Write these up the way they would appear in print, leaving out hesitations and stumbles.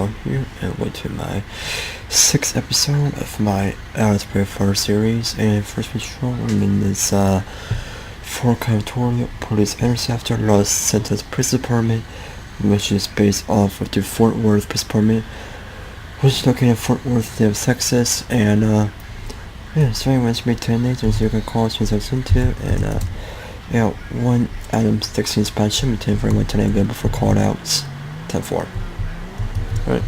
Dell here, and welcome to my 6th episode of my LSPDFR series. And first control, I'm in this 4K tutorial, Police Interceptor Los Santos Police Department, which is based off of the Fort Worth Police Department, which is located in Fort Worth, Texas. And yeah, so anyway, it's me 10 days, and so you can call us into, and yeah, 1 Adam 16 spot should be 10 for 1 10 available for call outs. 10-4. Right.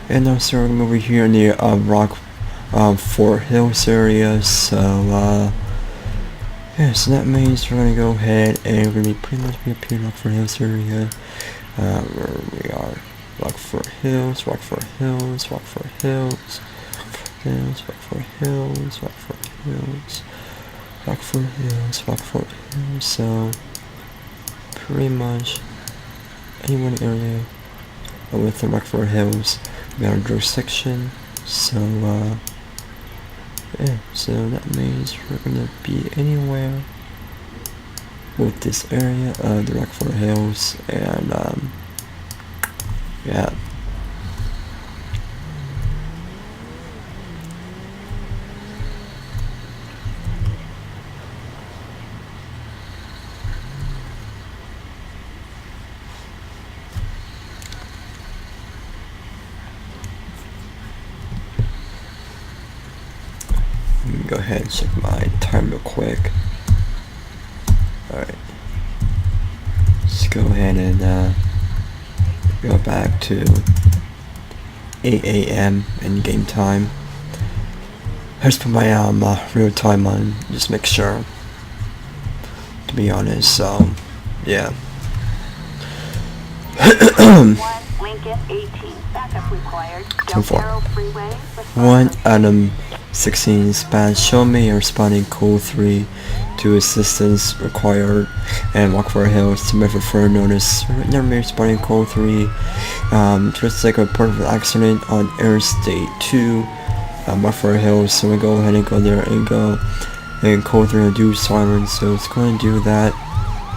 And now so I'm over here in the Rock Fort Hills area. So yeah, so that means we're gonna go ahead and we're gonna pretty much be up here in Rock Fort Hills area. Where we are. Rock Fort Hills, Rock Fort Hills, Rock Fort Hills, Rock Fort Hills, Rock Fort Hills, Rock Fort Hills, Rock Fort Hills. So pretty much anyone area with the Rock Fort Hills, we got our jurisdiction. So yeah, so that means we're gonna be anywhere with this area of the Rock Fort Hills, and yeah. Go ahead and check my time real quick. Alright. Let's go ahead and go back to 8 AM in game time. I just put my real time on, just make sure, to be honest. So yeah. Lincoln 18, backup required. 10-4. 1 Adam 16 span, show me your responding code 3 to assistance required, and Rock Fort Hills to make refer notice. Never me responding code 3 just like a report of an accident on Interstate 2, Rock Fort Hills. So we go ahead and go there and go and code 3 and do siren. So it's going to do that.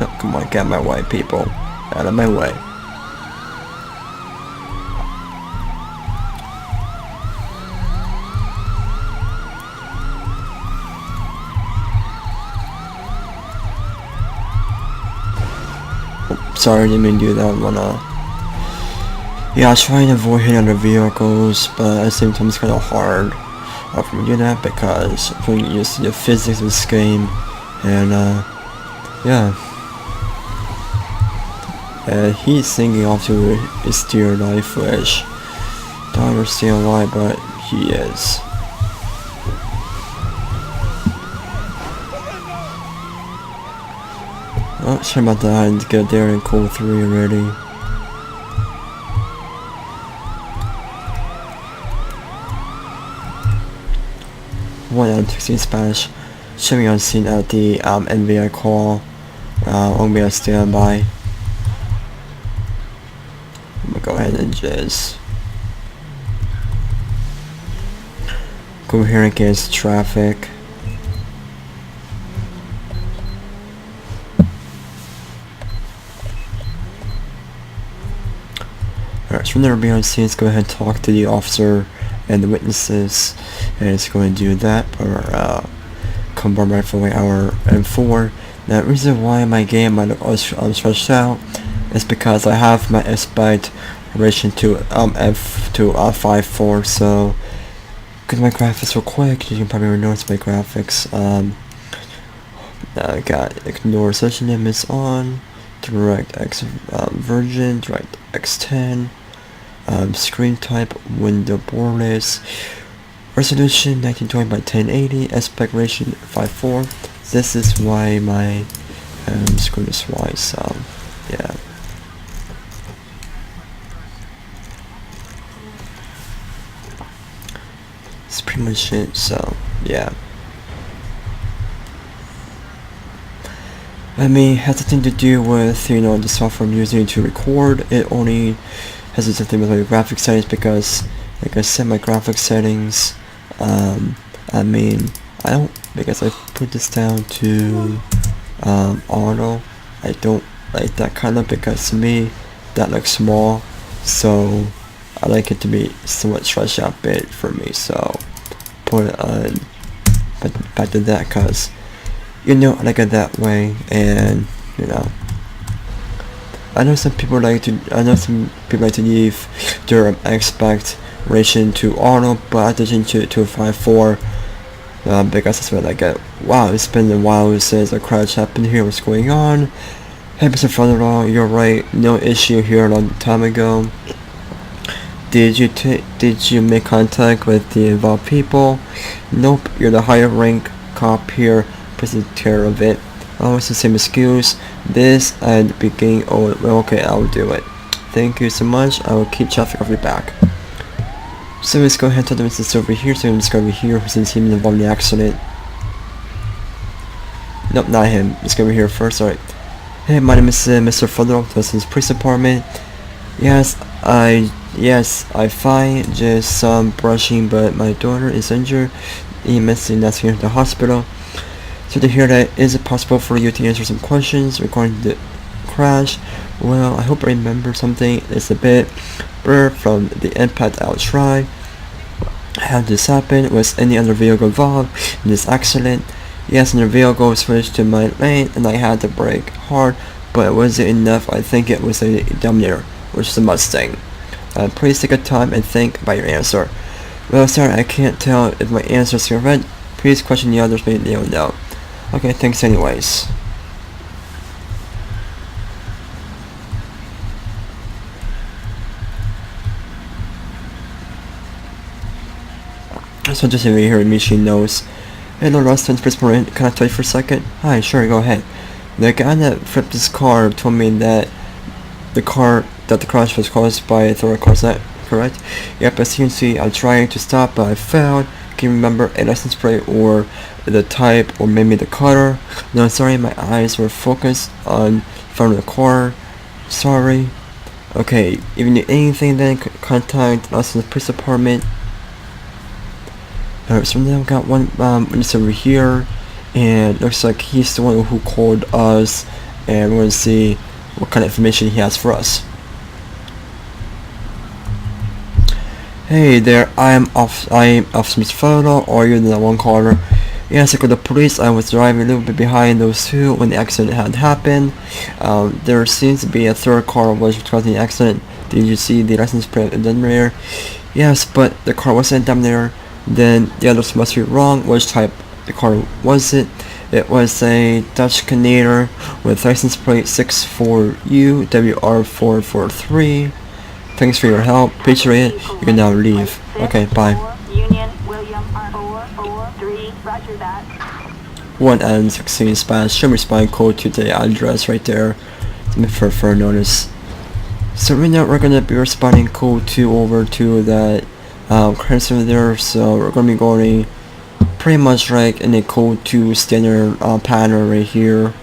Oh, come on, get out of my way, people, out of my way. Sorry, I didn't mean to do that one. Yeah, I was trying to avoid hitting other vehicles, but at the same time it's kind of hard for me to do that because I'm used to the physics of this game, and yeah. He's singing off to his dear life, which don't understand why, but he is. Oh, sorry about that, I had to get there in code 3 already. One out of 16 Spanish. Should be on scene at the NVI call. I'm gonna be on standby. I'm gonna go ahead and just go here against traffic. Alright, so from there, be on scene, let's go ahead and talk to the officer and the witnesses, and it's going to do that for combined rifle hour and 4. Now, the reason why my game might look stretched out is because I have my aspect ratio to f to 5.4. So because my graphics real quick, you can probably notice my graphics. I got ignore session limits on, DirectX version, DirectX 10. Screen type, window borderless, resolution 1920 by 1080, aspect ratio 5.4. This is why my screen is white. So yeah. It's pretty much it. So yeah. I mean, it has nothing to do with, you know, the software I'm using to record. It only has something with my graphics settings because, like I said, my graphics settings, I mean, I don't, because I put this down to auto. I don't like that kind of, because to me that looks small, so I like it to be somewhat stretched out bit for me, so put it on back to that, cause you know I like it that way. And you know, I know some people like to leave their expectation to auto, but I had to change it to 5.4 because that's what I get. Wow, it's been a while since a crash happened here. What's going on? Hey, Mr. Father-in-law, you're right. No issue here a long time ago. Did you make contact with the involved people? Nope. You're the higher rank cop here. Please take care of it. Oh, it's the same excuse. This at the beginning. Oh, well, okay, I'll do it. Thank you so much. I will keep traffic of your back. So let's go ahead and tell them it's over here. So let's go over here since he was involved in the accident. Nope, not him. Let's go over here first. Alright. Hey, my name is Mr. Fodor. This is police department. Yes, I fine. Just some brushing, but my daughter is injured. Immensely that's here at the hospital. So to hear that, is it possible for you to answer some questions regarding the crash? Well, I hope I remember something. It's a bit blurred from the impact. I'll try. How did this happen? Was any other vehicle involved in this accident? Yes, and the vehicle switched to my lane and I had to brake hard, but it wasn't enough. I think it was a Dominator, which is a Mustang. Please take a time and think about your answer. Well, sorry, I can't tell if my answer is correct. Please question the others, maybe they'll know. Okay, thanks anyways. So just over here, machine knows. Hello, Rustin, please come in. Can I talk to you for a second? Hi, sure, go ahead. The guy that flipped this car told me that the crash was caused by a third car. Is that correct? Yep, as you can see, I'm trying to stop, but I failed. Can you remember a license plate or the type or maybe the color? No, sorry, my eyes were focused on front of the car. Sorry. Okay, if you need anything, then contact us in the police department. Alright, so now we got one witness over here, and looks like he's the one who called us, and we're gonna see what kind of information he has for us. Hey there, I'm Officer Photo, or you're the one caller. Yes, I called the police. I was driving a little bit behind those two when the accident had happened. There seems to be a third car was causing the accident. Did you see the license plate in the rear? Yes, but the car wasn't down there. Then the others must be wrong. Which type the car was it? It was a Dutch Canadian with license plate 64U WR443. Thanks for your help. Appreciate it. You can now leave. Okay, bye. 1 and 16 Spanish. Should respond code to the address right there. For notice. So right now we're gonna be responding code 2 over to that cursor there. So we're gonna be going pretty much like in a code 2 standard pattern right here.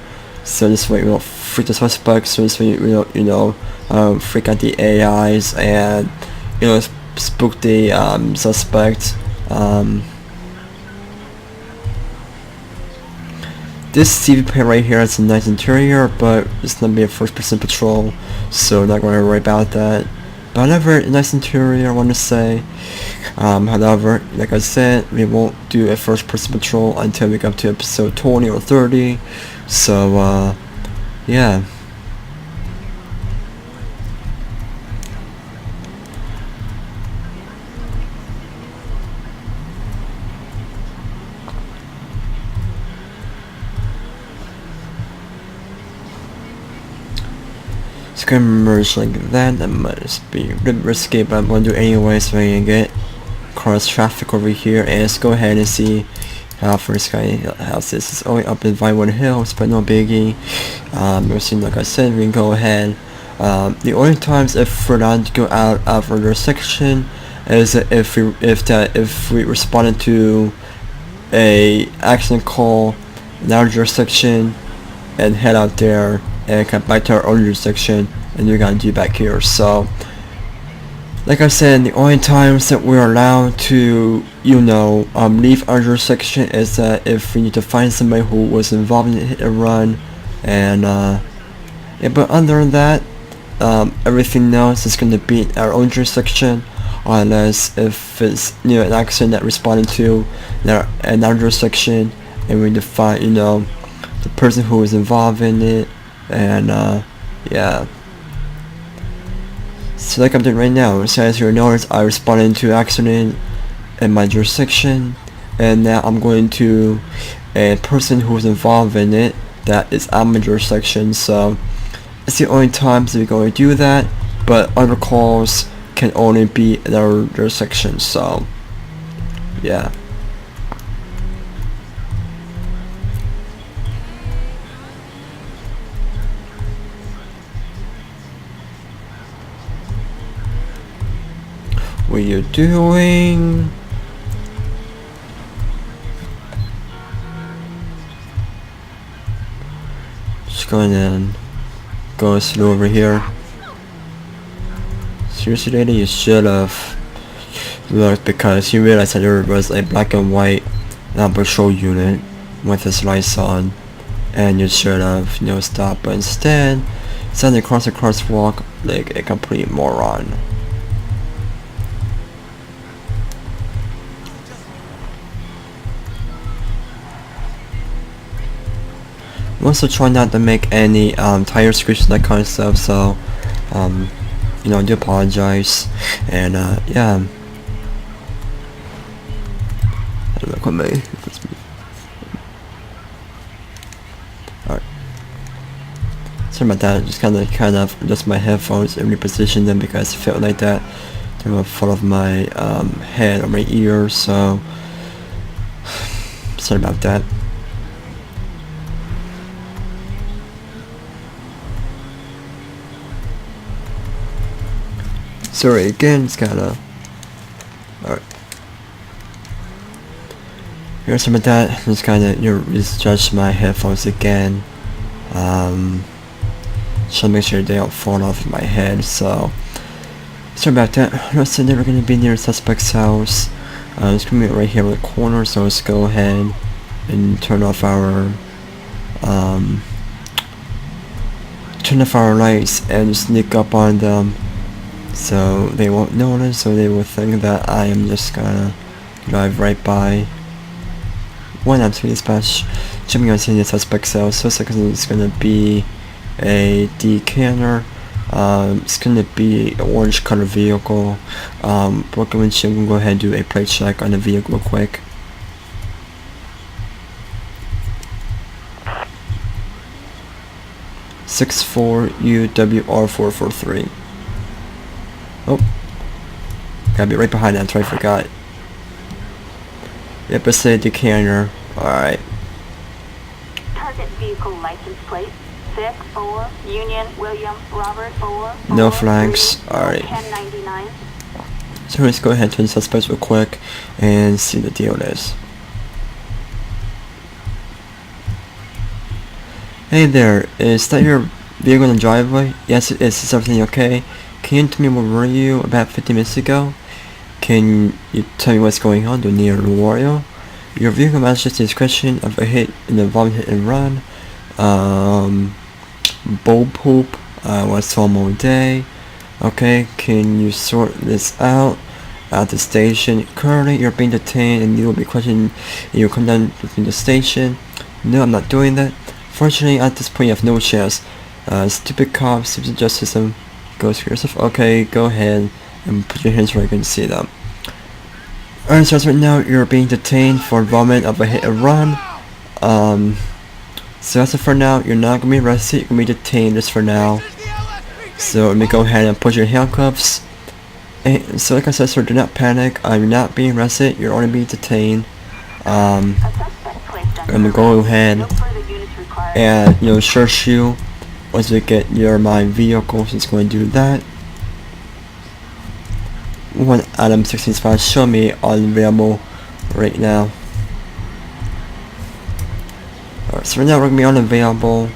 So this way we don't freak the suspects. So this way we don't freak out the AIs and spook the suspect. This CVPI right here has a nice interior, but it's not be a first-person patrol, so not going to worry about that. But however, nice interior, I want to say. However, like I said, we won't do a first-person patrol until we get up to episode 20 or 30. So, yeah. It's gonna merge like that. That must be a bit risky, but I'm gonna do it anyway so I can get cross traffic over here. And let's go ahead and see how first guy house this is only up in Vinewood Hills, but no biggie. Like I said, we can go ahead. The only times if we're not to go out of our jurisdiction is if we responded to a accident call in our jurisdiction and head out there and come back to our own jurisdiction, and you're gonna do back here. So like I said, the only times that we're allowed to leave our jurisdiction is that if we need to find somebody who was involved in a hit and run. And yeah, but other than that, everything else is gonna be in our own jurisdiction, unless if it's an accident that responded to another jurisdiction, and we need to find the person who was involved in it, and yeah. So like I'm doing right now, it says here notice I responded to accident in my jurisdiction, and now I'm going to a person who was involved in it that is out of my jurisdiction. So it's the only times we're going to do that, but other calls can only be in our jurisdiction. So yeah. What are you doing? Just going and go slow over here. Seriously, lady, you should have looked, because you realized that there was a black and white patrol unit with its lights on, and you should have stopped, but instead standing across the crosswalk like a complete moron. I'm also trying not to make any tire screeches, that kind of stuff, so I do apologize, and yeah. Look at me. Alright. Sorry about that. Just kind of adjust my headphones and reposition them because it felt like that they were in front of my head or my ear. So sorry about that. Sorry again. It's kinda. Alright. Here's some of that. Just kinda adjust my headphones again. Just make sure they don't fall off my head. So sorry about that. Let's say we're gonna be near the suspect's house. It's gonna be right here in the corner. So let's go ahead and turn off our lights and sneak up on them, so they won't notice. So they will think that I am just gonna drive right by. When I'm to dispatch, jumping on the suspect's cell. So it's gonna be a decanter. It's gonna be an orange color vehicle. Broken windshield. We'll go ahead and do a plate check on the vehicle real quick. (64UWR443). Oh, gotta be right behind that. That's right, I forgot. Yep, it's a decanter. Alright. Target vehicle license plate 64 Union William Robert 4. No flags. Alright. 1099. So let's go ahead to the suspects real quick and see what the deal is. Hey there, is that your vehicle in the driveway? Yes it is. Is everything okay? Can you tell me where were you about 15 minutes ago? Can you tell me what's going on? Do you need a memorial? Your vehicle matches the description of a hit in the involved hit and run. Bull poop was all day. Okay, can you sort this out at the station? Currently you're being detained and you will be questioned. You come down within the station. No, I'm not doing that. Fortunately at this point you have no chance. Stupid cops, stupid justice system. Go screw yourself. Okay, go ahead and put your hands where you can see them. Alright, so as right now you're being detained for involvement of a hit and run. So as of for now, you're not gonna be arrested, you're gonna be detained just for now. So let me go ahead and put your handcuffs. And so like I said, sir, do not panic. You're not being arrested, you're only being detained. I'm gonna go ahead and search you once we get near my vehicle, so it's going to do that. One item 16 spots show me unavailable right now. Alright, so right now we're gonna be unavailable.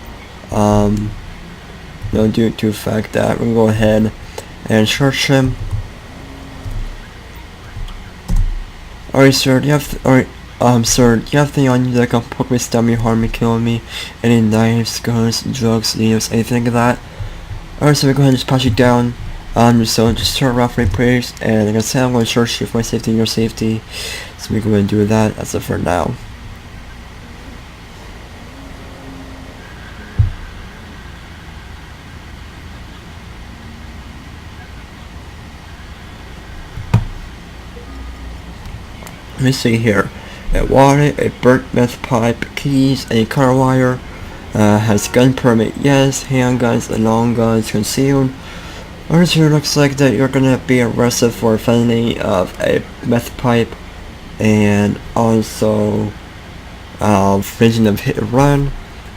Due to the fact that we're gonna go ahead and search him. Alright, sir, do you have sir, do you have anything on you that can poke me, stab me, harm me, kill me? Any knives, guns, drugs, needles, anything like that? Alright, so we go ahead and just patch it down. Just turn around for me, please. And like I said, I'm going to search you for my safety and your safety. So we go ahead and do that. That's it for now. Let me see here. A wallet, a burnt meth pipe, keys, a car wire. Has gun permit, yes. Handguns and long guns concealed. Alright, so it looks like that you're gonna be arrested for a felony of a meth pipe and also vision of hit and run.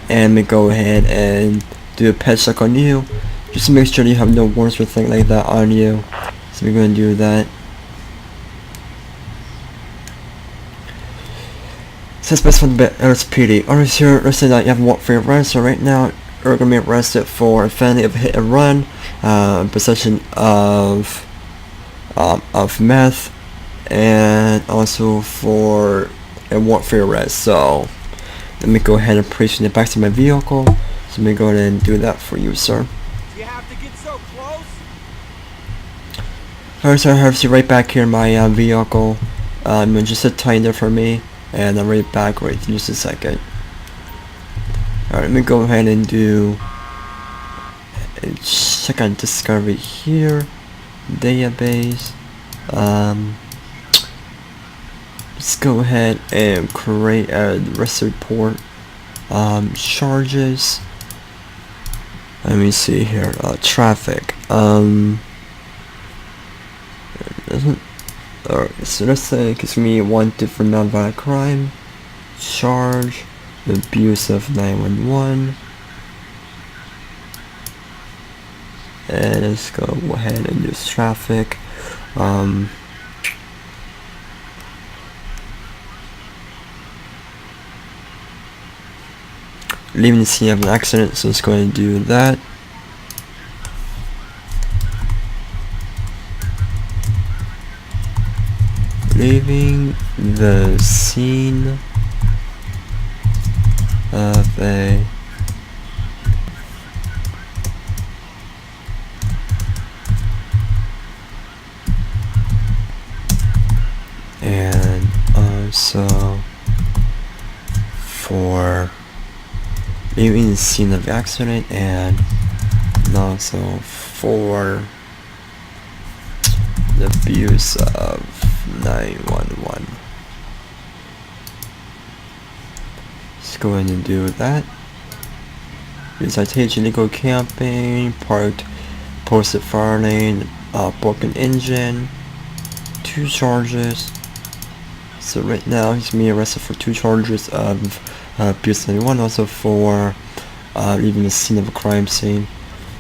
And we go ahead and do a pet check on you, just to make sure you have no warrants or anything like that on you. So we're gonna do that. Suspects from the LSPD. Alright, so let's say that you have a warrant for your arrest. So right now you're gonna be arrested for a felony of hit and run, possession of meth, and also for a warrant for your arrest. So let me go ahead and place it back to my vehicle. So let me go ahead and do that for you, sir. You have to get so close. Alright, so I have you right back here in my vehicle. Just sit tight there for me, and I'm right back in just a second. Alright, let me go ahead and do a check on discovery here, database. Let's go ahead and create a arrest report. Charges. Let me see here. Traffic. Alright, so let's say it gives me one different non-violent crime. Charge. Abuse of 911. And let's go ahead and use traffic. Leaving the scene of an accident, so let's go ahead and do that. Leaving the scene of a and also for leaving the scene of the accident, and also for the abuse of 911. Let's go ahead and do that. Citation, illegal camping, parked, posted fire lane, broken engine, 2 charges. So right now he's being arrested for 2 charges of abuse of 911, also for leaving the scene of a crime scene.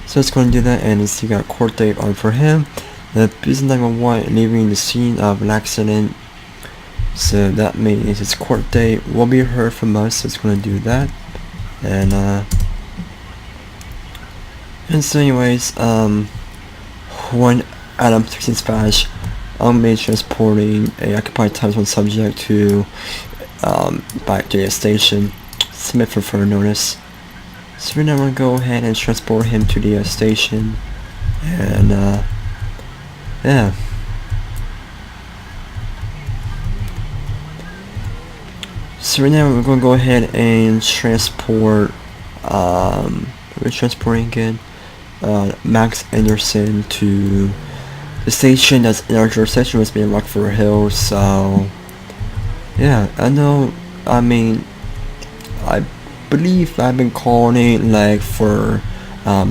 So let's go and do that, and let's see, got a court date on for him. The abuse of 911, leaving the scene of an accident. So that means his court date will be heard from us. So it's going to do that, and so anyways, one Adam 16 Spanish, be transporting a occupied Times 1 subject to back to the station. Submit for further notice. So right now we're going to go ahead and transport him to the station, and yeah. So right now we're going to go ahead and transport, we're transporting again, Max Anderson to the station that's in our jurisdiction, was being Rockford Hills. So yeah, I know, I mean, I believe I've been calling like for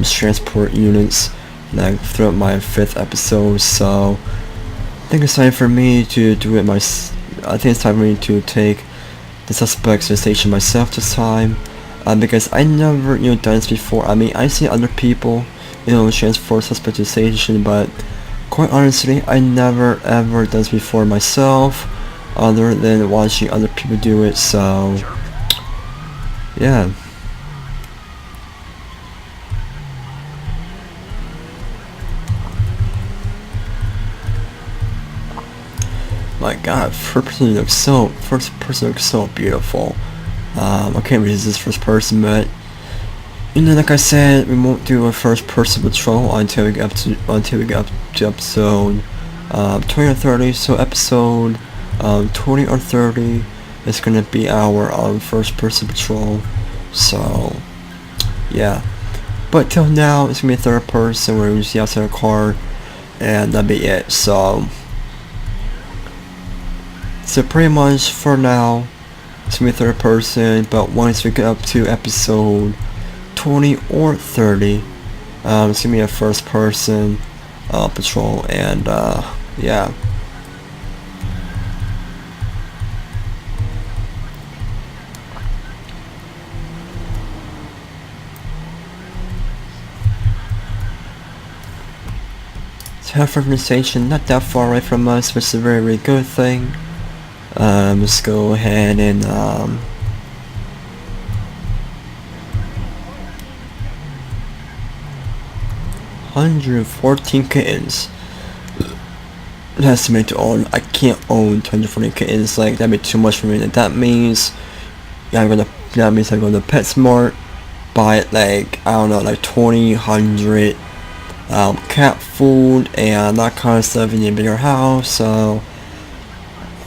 transport units like throughout my 5th episode, so I think it's time for me to do it I think it's time for me to take the suspects to the station myself this time, because I never done this before. I mean, I see other people transport suspects to the station, but quite honestly I never ever done this before myself, other than watching other people do it. So yeah. My god, first person looks so beautiful. I can't resist this first person, but You know, like I said, we won't do a first-person patrol until we get up to episode 20 or 30. So episode 20 or 30 is gonna be our first-person patrol. So yeah, but till now it's gonna be third person where we see outside the car, and that'll be it. So pretty much for now it's gonna be third person, but once we get up to episode 20 or 30, it's gonna be a first person patrol, and yeah. Hartford Station, not that far away from us, which is a very, very good thing. Let's go ahead and 114 kittens. That's me to own. I can't own 240 kittens. Like, that'd be too much for me. And that means I'm gonna go to PetSmart, buy like, I don't know, like 2,100 cat food and that kind of stuff in a bigger house. So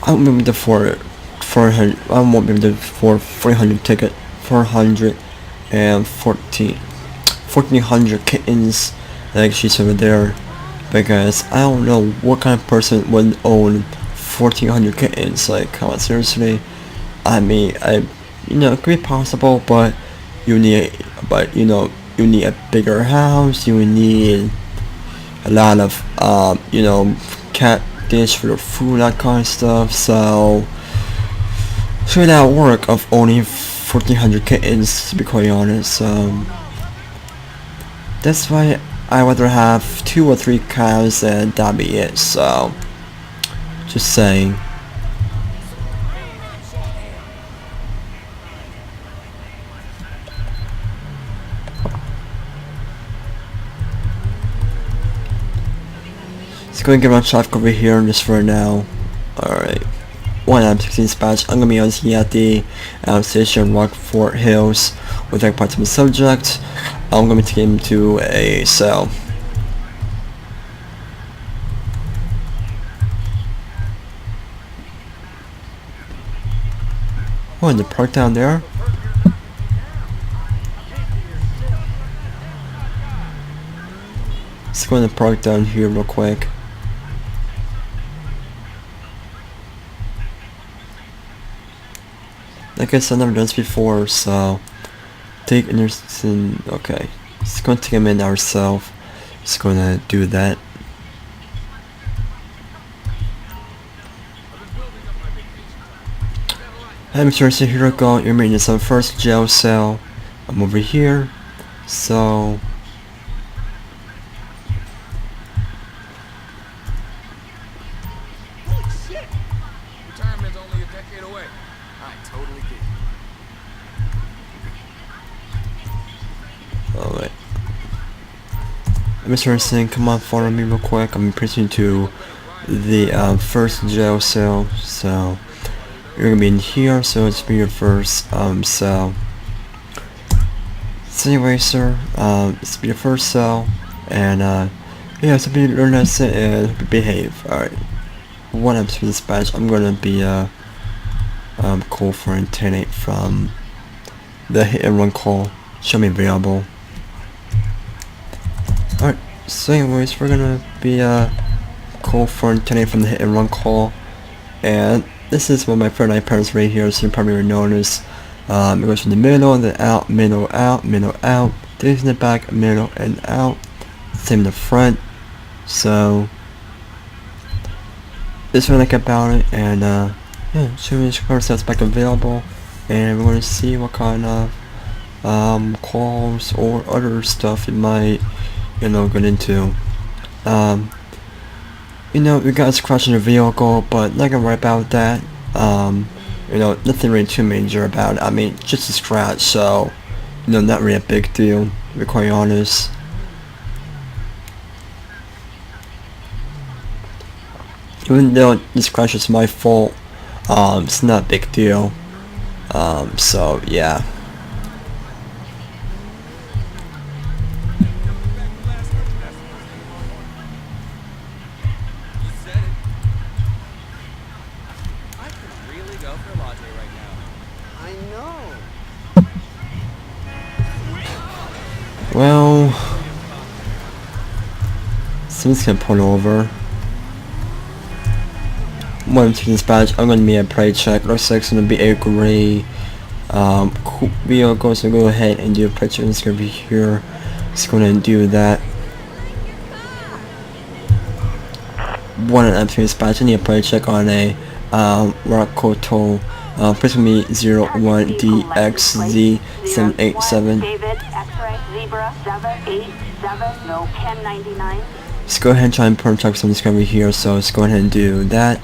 I won't be able to afford 400. I won't be able to afford 400 ticket, 1,400 kittens like she's over there, because I don't know what kind of person would own 1,400 kittens. Like, come on, seriously. I mean, you know, it could be possible, but you need a bigger house. You need a lot of you know, cat dish for the food, that kind of stuff. So that work of owning 1,400 kittens, to be quite honest. That's why I rather have 2 or 3 cows and that'll be it. So just saying. Let's go and get my traffic over here just for now. Alright. 1M16 dispatch. I'm gonna be on at the station Rockford Hills with that part of the subject. I'm gonna take him to a cell. Oh, in the park down there? Let's go in the park down here real quick. I guess I've never done this before, so take Anderson. Okay, just gonna take him in ourselves. Just gonna do that. I'm sure, so here we go. You're meeting some first jail cell. I'm over here, so Holy shit! Retirement's only a decade away. I totally get it. alright. Mr. Singh, come on, follow me real quick. I'm preaching to the first jail cell. So you're gonna be in here, so it's be your first cell. So anyway, sir, it's be your first cell, and yeah, so be learn that sit and behave. Alright. What happens for dispatch? I'm gonna be call for an 10-8 from the hit and run call. Show me available. Alright, so anyways, we're gonna be call for an 10-8 from the hit and run call, and this is what my friend parents right here, so you probably already noticed. It goes from the middle, then out, middle, out, middle, out, this in the back, middle, and out, same in the front. So this one I like about it, and yeah, so this car sets back available, and we're gonna see what kind of calls or other stuff it might, you know, get into. You know, we got a scratch in the vehicle, but not gonna worry about that. You know, nothing really too major about it. I mean, just a scratch, so, you know, not really a big deal, to be quite honest. Even though this crash is my fault, it's not a big deal. So yeah. So I'm just gonna pull over. 1 to dispatch, I'm gonna be a play check. Looks like it's gonna be a gray coupe vehicle, so go ahead and do a play check. It's gonna be here. Just gonna do that. 1 and M3 dispatch, I need a play check on a Rakoto. Please with me 01DXZ787. David, X-ray, Zebra, 787, no 1099. Let's go ahead and try and perm check some discovery here, so let's go ahead and do that.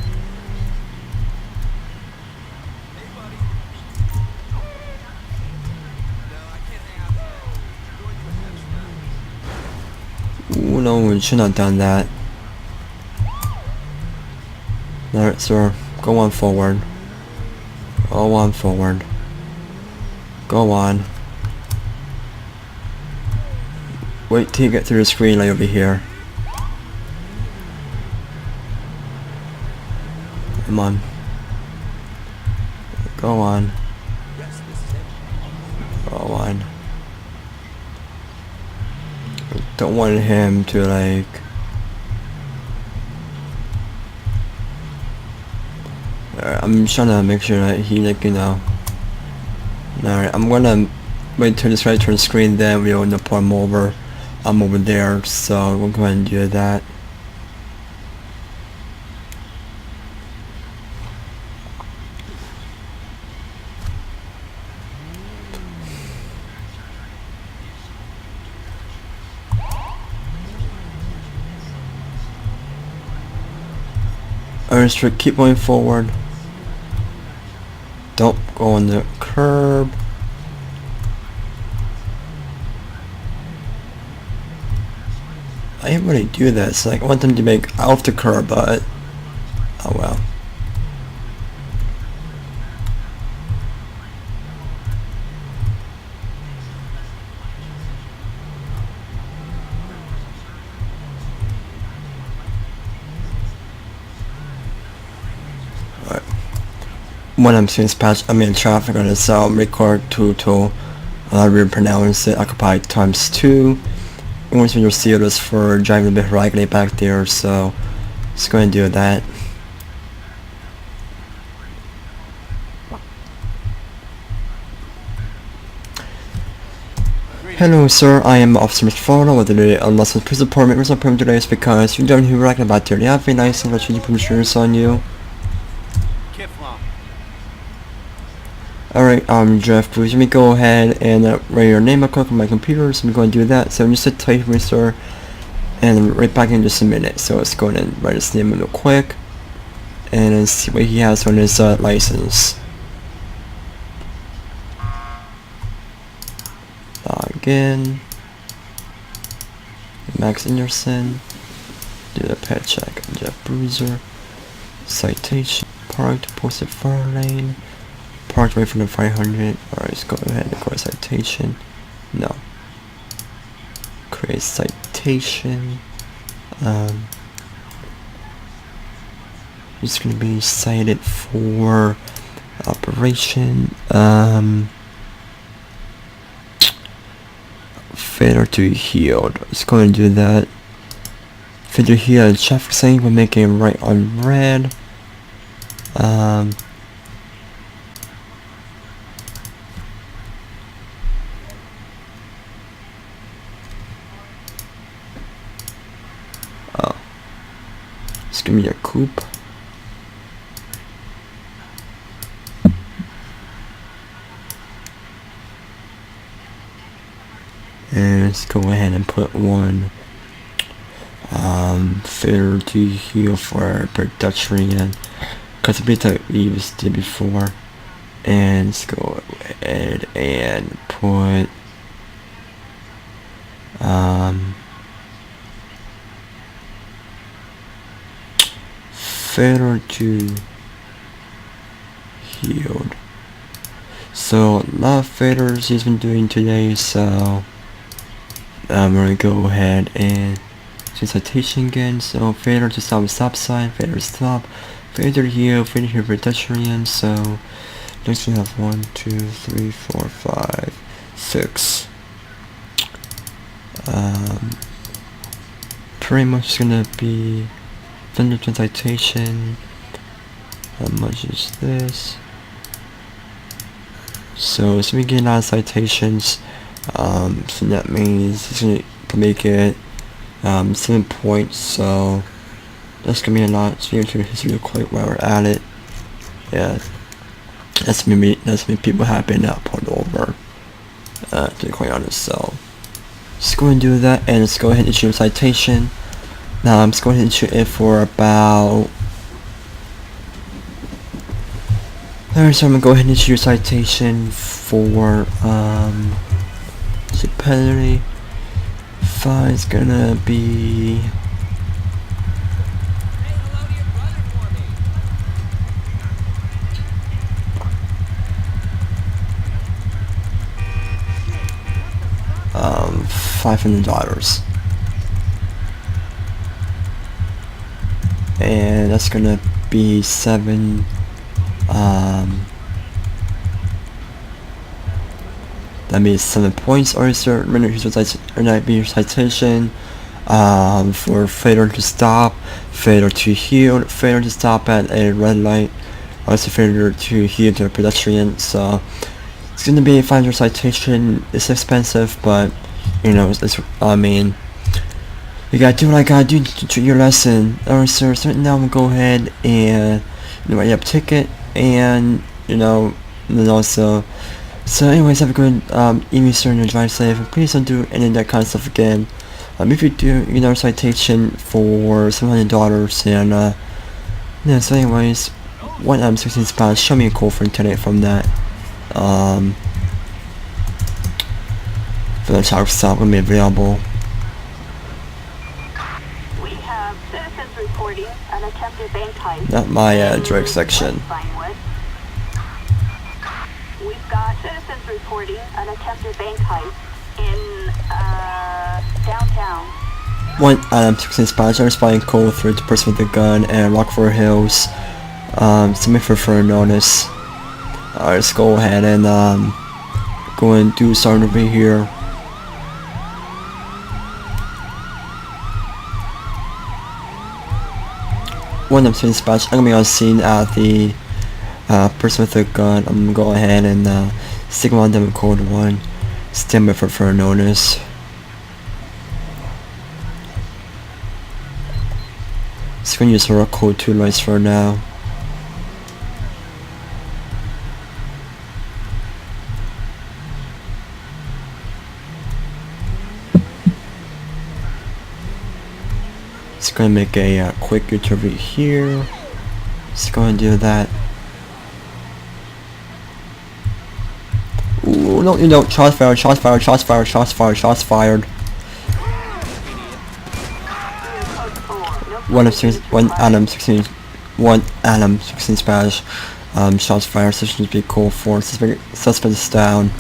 Ooh, no, we should not have done that. Alright, sir, go on forward. Go on forward. Go on. Wait till you get through the screen light over here. Come on. Go on. Go on. Don't want him to like... I'm trying to make sure that he like, you know... Alright, I'm gonna wait till this right turn screen, then we'll end up I'm over there, so we'll go ahead and do that. Restrict, keep going forward. Don't go on the curb. I didn't really do this. Like, I want them to make off the curb, but oh well. When I'm seeing dispatch, I'm in traffic on the record to pronounce it occupied times 2. And once you'll see this for driving a bit raggedy back there, so just going to do that. Hello sir, I am Officer Mr. Farno with the Unlicensed Police Department. Reason I'm permit today is because you're driving here raggedy about there. Do you have a license that you put insurance on you? Alright, Jeff, please let me go ahead and write your name up on my computer, so I'm going to do that. So I'm just going to type here, sir, and I'll be right back in just a minute. So let's go ahead and write his name real quick, and then see what he has on his license. Log in. Max Anderson. Do the pet check. Jeff Bruiser. Citation. Parked, posted far lane. Parked right from the 500. Alright, let's go ahead and go to citation. No. Create citation. It's gonna be cited for operation. Failure to yield. Let's go ahead and do that. Failure to yield. Traffic sign will make it right on red. Just give me a coupe. And let's go ahead and put one failure to yield for pedestrian, because we did before. And let's go ahead and put failure to yield. So a lot of failures he's been doing today, so I'm gonna go ahead and do citation again. So failure to stop a stop sign, failure to stop, failure to yield, failure to pedestrian. So next we have 1, 2, 3, 4, 5, 6 pretty much gonna be vendor citation. How much is this? So it's gonna be getting a lot of citations. So that means it's gonna make it 7 points. So that's gonna be a lot. So you're gonna quite while we're at it. Yeah, that's me people have been pulled over. To be quite honest, so let's go and do that, and let's go ahead and issue a citation. Now I'm just going to issue it for about. Alright, so I'm gonna go ahead and issue a citation for penalty. Fine, it's gonna be. $500, and that's gonna be 7. That means 7 points or certain minutes or not be your citation. For failure to stop, failure to yield, failure to stop at a red light, also failure to yield to a pedestrian. So it's gonna be a $500 citation. It's expensive, but you know, I mean, you gotta do what I gotta do to treat your lesson. Alright, sir. So now I'm gonna go ahead and write up ticket, and and then also. So anyways, have a good evening, sir, and drive safe. And please don't do any of that kind of stuff again. If you do, you get a citation for $700, and yeah. So anyways, 16 spots. Show me a call for internet from that. For the child stop will be available. We have citizens reporting an attempted bank heist. Not my direct section. We've got citizens reporting an attempted bank heist in downtown. 16 spots. I'm responding code for the person with the gun and Rockford Hills. Submit for further notice. Let's go ahead and go and do something over here. One of the dispatch, I'm gonna be on scene at the person with the gun. I'm gonna go ahead and stick on them in code 1. Stand by for further notice. Just gonna use our code 2 lights for now. Just gonna make a quick interview here. Just gonna do that. Ooh, no, shots fired, shots fired, shots fired, shots fired, shots fired. One Adam 16 Spanish. Shots fired. Sessions be called for. Suspect is down.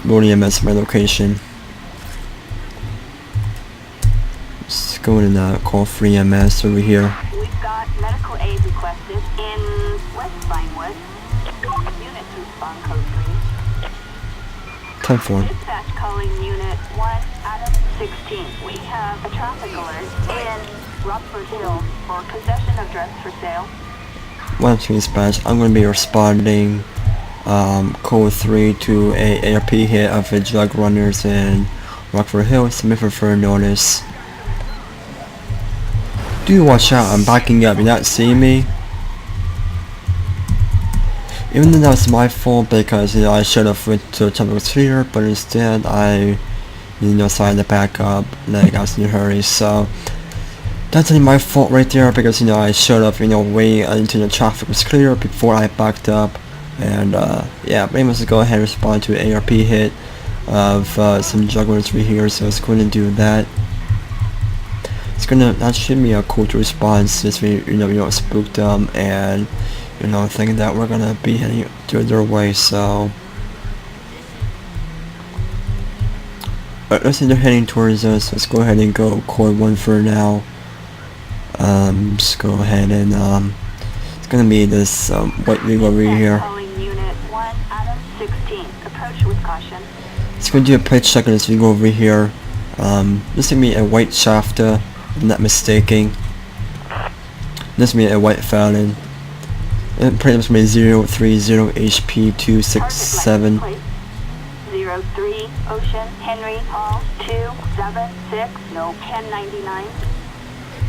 Loading MS my location. Just go in and call free MS over here. We've got medical aid requested in West Vinewood. Units respond code 3. 10-4. Dispatch calling unit 1 Adam 16. We have a traffic alert in Rockford Hills for possession of drugs for sale. 1-2 dispatch. I'm going to be responding code 3 to a ARP hit of the drug runners in Rockford Hills. Submit for further notice. Do watch out, I'm backing up. You're not seeing me. Even though that was my fault, because I should have went to the temple clear, but instead I decided to back up like I was in a hurry. So that's only my fault right there, because I should have waited until the traffic was clear before I backed up. And yeah, but anyways, go ahead and respond to an ARP hit of some jugglers over here. So it's going to do that. It's gonna that should be a cool to response since we spooked them and thinking that we're gonna be heading to their way. So let's say they're heading towards us. Let's go ahead and go code 1 for now. Just go ahead and it's gonna be this white rig over here. Calling unit 1 Adam 16. Approach with caution. It's gonna do a plate check on this rig over here. This is gonna be a white Shafter. I'm not mistaken. This will be a white felon. It pretty much be 030 HP 267. 03 Ocean Henry Hall 276, no 1099.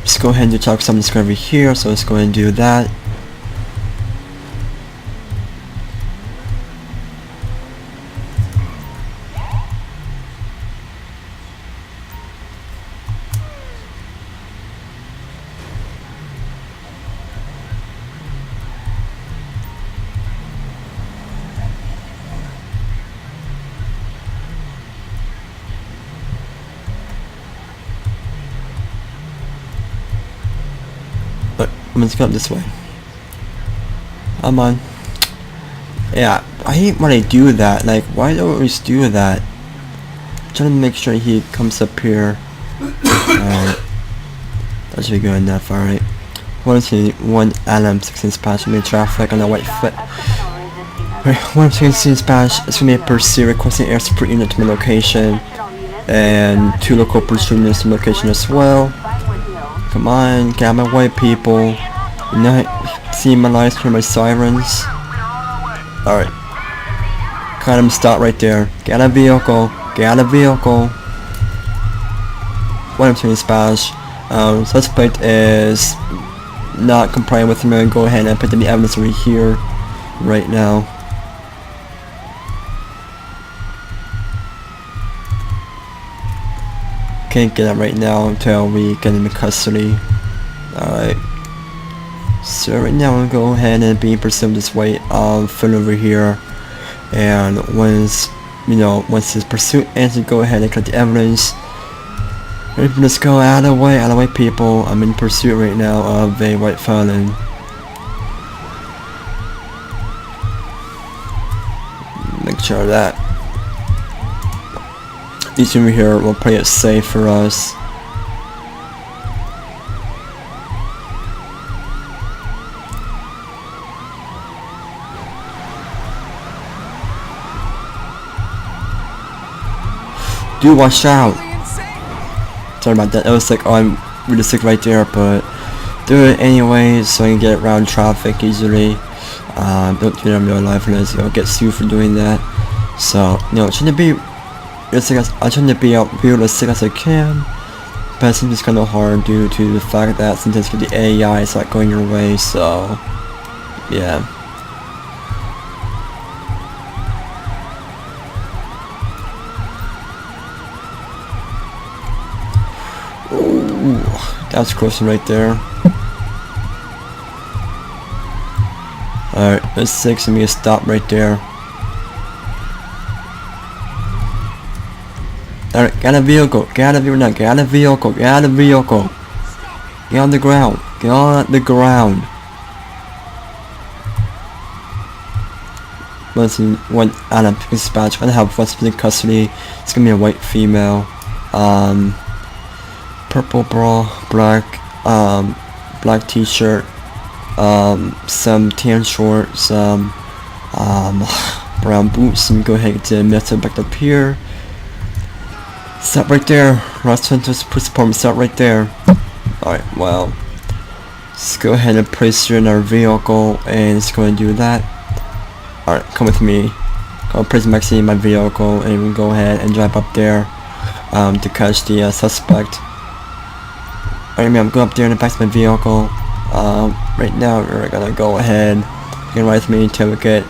Just go ahead and do talk some discovery here, so let's go ahead and do that. I'm just going this way. Come on. Yeah, I hate when I do that. Like, why do I always do that? I'm trying to make sure he comes up here. Alright. That should be good enough, alright. 1 Adam 16 dispatch, made traffic on the white foot. Alright, 116 dispatch, it's gonna be a pursuit requesting air support unit to my location. And 2 local pursuit units to my location as well. Come on, get out of my way, people. You're not seeing my lights, hear my sirens. Alright. Got him, stop right there. Get out of vehicle. Get out of vehicle. 1 dispatch. Suspect is not complying with me. Go ahead and put the evidence right here, right now. Can't get it right now until we get into custody. Alright. So right now I'm gonna go ahead and be pursued this way foot over here. And once his pursuit ends, go ahead and collect the evidence. Let's go out of the way people. I'm in pursuit right now of a white felon. Make sure of that. These over here will play it safe for us. Dude, watch out! Sorry about that. It was like, oh, I'm really sick right there, but do it anyways so I can get around traffic easily. Don't do it in real life unless you'll get sued for doing that. So, trying to be I'm trying to be as sick as I can, but it seems kind of hard due to the fact that sometimes the AI is not going your way, so yeah. Ooh, that's close right there. Alright, let's take some stop right there. Alright, get out of vehicle, get out of vehicle, get out of vehicle, get out of vehicle. Get on the ground, get on the ground. Listen, 1 Adam dispatch, I have what's in custody. It's gonna be a white female. Purple bra, black t-shirt, some tan shorts, brown boots, and go ahead and get the method back up here. Stop right there. Ross Center's police department, stop right there. Alright, well, let's go ahead and place you in our vehicle and let's go and do that. Alright, come with me. Go place Maxine in my vehicle and we'll go ahead and drive up there to catch the suspect. Alright, I'm going up there in the back of my vehicle. Right now we're gonna go ahead. You can ride with me until we get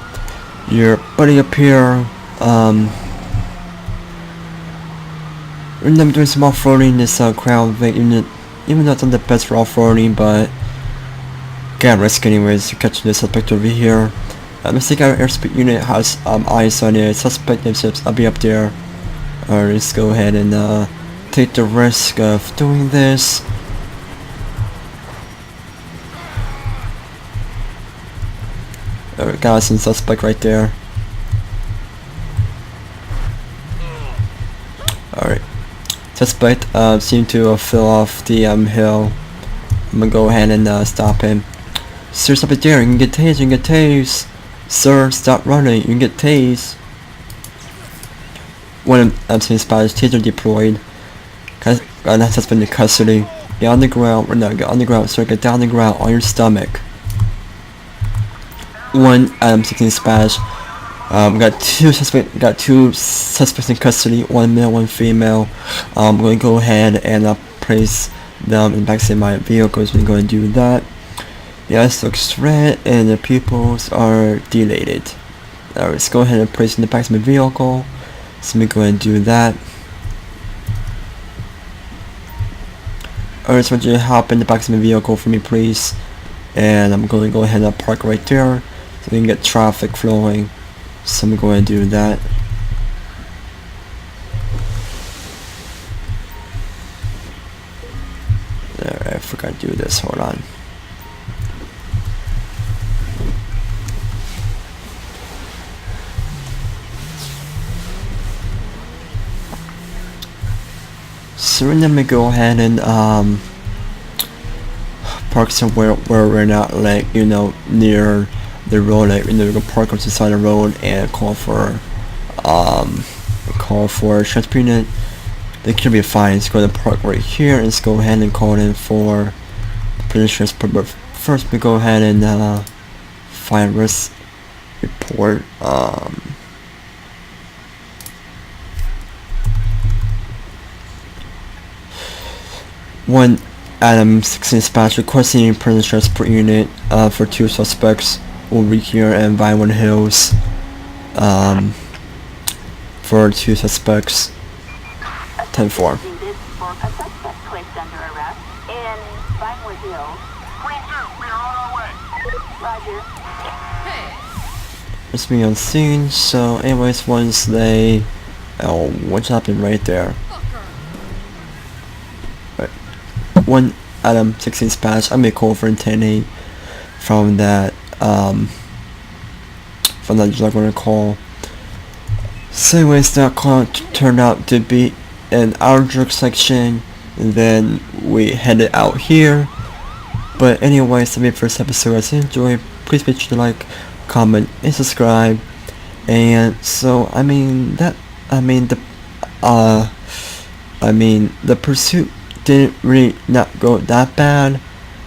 your buddy up here. And I'm doing some off-roading this Crown Vic unit, even though it's not the best for off-roading, but got risk anyways to catch this suspect over here. Let's take our airspeed unit has eyes on a suspect themselves. I'll be up there. Alright, let's go ahead and take the risk of doing this. Alright, got some suspect right there. Alright. Suspect seemed to fill off the hill. I'm gonna go ahead and stop him. Sir, stop it there. You can get tased. You can get tased. Sir, stop running. You can get tased. 1 dispatch. Taser deployed. Got that suspect in custody. get on the ground, or no, get on the ground, so get down on the ground on your stomach. 1 16 splash. Got two suspects in custody, 1 male, 1 female. I'm going to go ahead and place them in the backseat of my vehicle, so I'm going to do that. The ice looks red and the pupils are dilated. Alright, let's go ahead and place in the back of my vehicle. So let me go ahead and do that. Alright, so I want you to hop in the back of my vehicle for me, please. And I'm going to go ahead and park right there so we can get traffic flowing. So I'm going to do that. Alright, I forgot to do this, hold on. So we're gonna go ahead and park somewhere where we're not, like, you know, near the road. Like, you know, we're gonna park on the side of the road and call for transport unit. They could be fine. Let's go to park right here and let's go ahead and call in for the police transport. But first we go ahead and find risk report. 1 Adam 16 dispatch requesting present transport unit for 2 suspects over here in Vinewood Hills. For 2 suspects. 10-4. A suspect placed under arrest in Vinewood Hills. We are on our way. Roger. It's me on scene. So anyways, once they... Oh, what's happened right there? 1 Adam 16 dispatch. I made call for intending from that drug runner call. So anyways, that call turned out to be in our drug section, and then we headed out here. But anyways, that's it for this episode. As you enjoy, please make sure to like, comment, and subscribe. And so the pursuit didn't really not go that bad,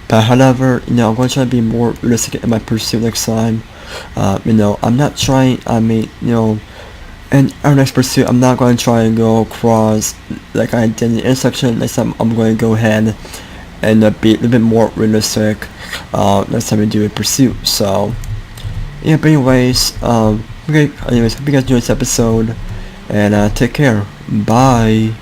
but however, you know, I'm going to try to be more realistic in my pursuit next time. You know, I'm not trying, you know, in our next pursuit, I'm not going to try and go across like I did in the intersection. Next time, I'm going to go ahead and be a little bit more realistic next time we do a pursuit. So yeah, but anyways, hope you guys enjoyed this episode, and take care. Bye.